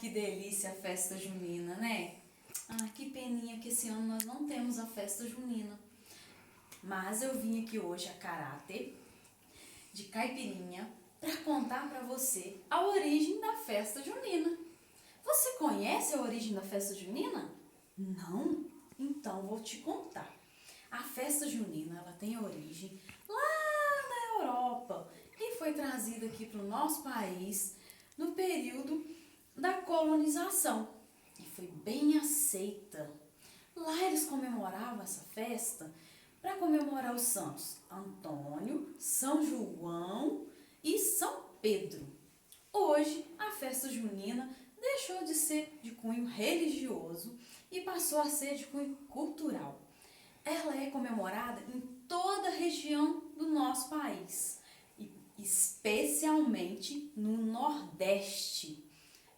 Que delícia a festa junina, né? Que peninha que esse ano nós não temos a festa junina. Mas eu vim aqui hoje a caráter de caipirinha para contar para você a origem da festa junina. Você conhece a origem da festa junina? Não? Então vou te contar. A festa junina, ela tem origem lá na Europa e foi trazida aqui para o nosso país no período da colonização e foi bem aceita. Lá eles comemoravam essa festa para comemorar os santos Antônio, São João e São Pedro. Hoje, a festa junina deixou de ser de cunho religioso e passou a ser de cunho cultural. Ela é comemorada em toda a região do nosso país, e especialmente no Nordeste.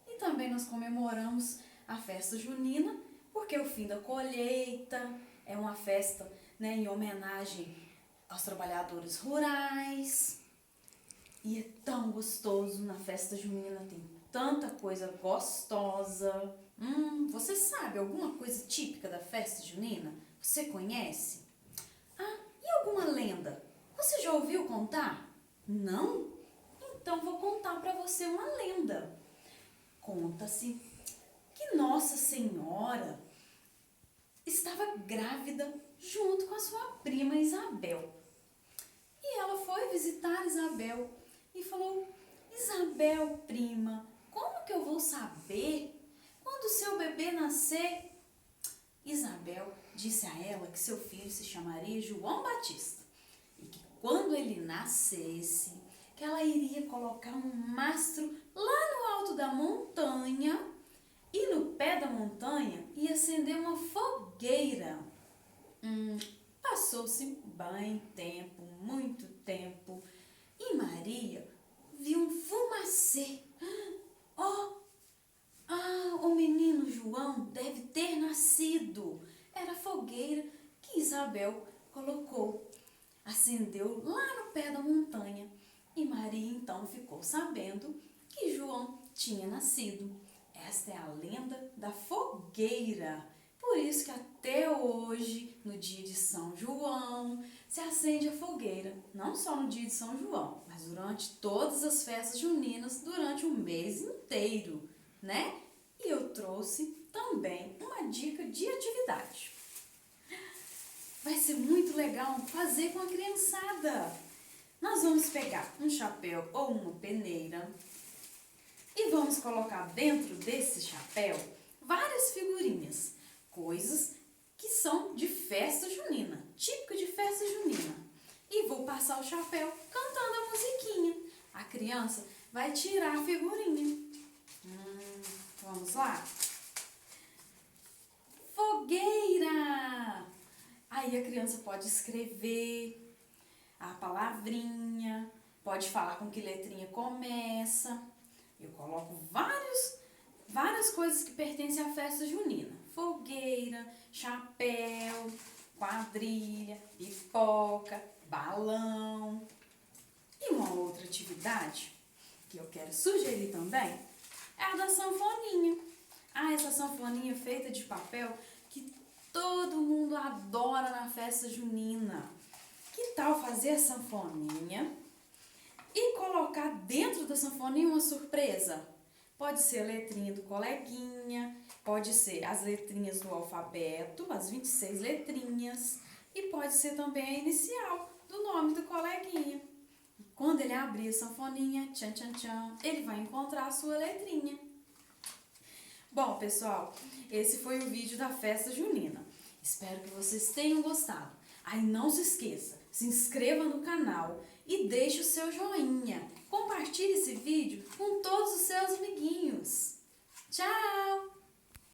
E também nós comemoramos a festa junina porque é o fim da colheita, é uma festa, em homenagem aos trabalhadores rurais. E é tão gostoso na festa junina, tem tanta coisa gostosa. Você sabe alguma coisa típica da festa junina? Você conhece? E alguma lenda? Você já ouviu contar? Não? Então vou contar para você uma lenda. Conta-se que Nossa Senhora estava grávida junto com a sua prima Isabel. E ela foi visitar Isabel e falou: Isabel, prima, como que eu vou saber quando o seu bebê nascer? Isabel disse a ela que seu filho se chamaria João Batista e que quando ele nascesse, que ela iria colocar um mastro lá no alto da montanha e no pé da montanha ia acender uma fogueira. Passou-se bem tempo, muito tempo, e Maria viu um fumacê. O menino João deve ter nascido. Era a fogueira que Isabel colocou. Acendeu lá no pé da montanha e Maria então ficou sabendo que João tinha nascido. Esta é a lenda da fogueira. Por isso que até hoje, no dia de São João, se acende a fogueira. Não só no dia de São João, mas durante todas as festas juninas, durante o mês inteiro, né? E eu trouxe também uma dica de atividade. Vai ser muito legal fazer com a criançada. Nós vamos pegar um chapéu ou uma peneira e vamos colocar dentro desse chapéu várias figurinhas, coisas que são de festa junina, típica de festa junina. E vou passar o chapéu cantando a musiquinha. A criança vai tirar a figurinha. Vamos lá? Fogueira! Aí a criança pode escrever a palavrinha, pode falar com que letrinha começa. Eu coloco várias coisas que pertencem à festa junina. Fogueira, chapéu, quadrilha, pipoca, balão. E uma outra atividade que eu quero sugerir também é a da sanfoninha. Essa sanfoninha feita de papel que todo mundo adora na festa junina. Que tal fazer a sanfoninha e colocar dentro da sanfoninha uma surpresa? Pode ser a letrinha do coleguinha, pode ser as letrinhas do alfabeto, as 26 letrinhas, e pode ser também a inicial do nome do coleguinha. Quando ele abrir a sanfoninha, tchan, tchan, tchan, ele vai encontrar a sua letrinha. Bom, pessoal, esse foi o vídeo da festa junina. Espero que vocês tenham gostado. Aí não se esqueça, se inscreva no canal e deixe o seu joinha. Compartilhe esse vídeo com todos os seus amiguinhos. Tchau!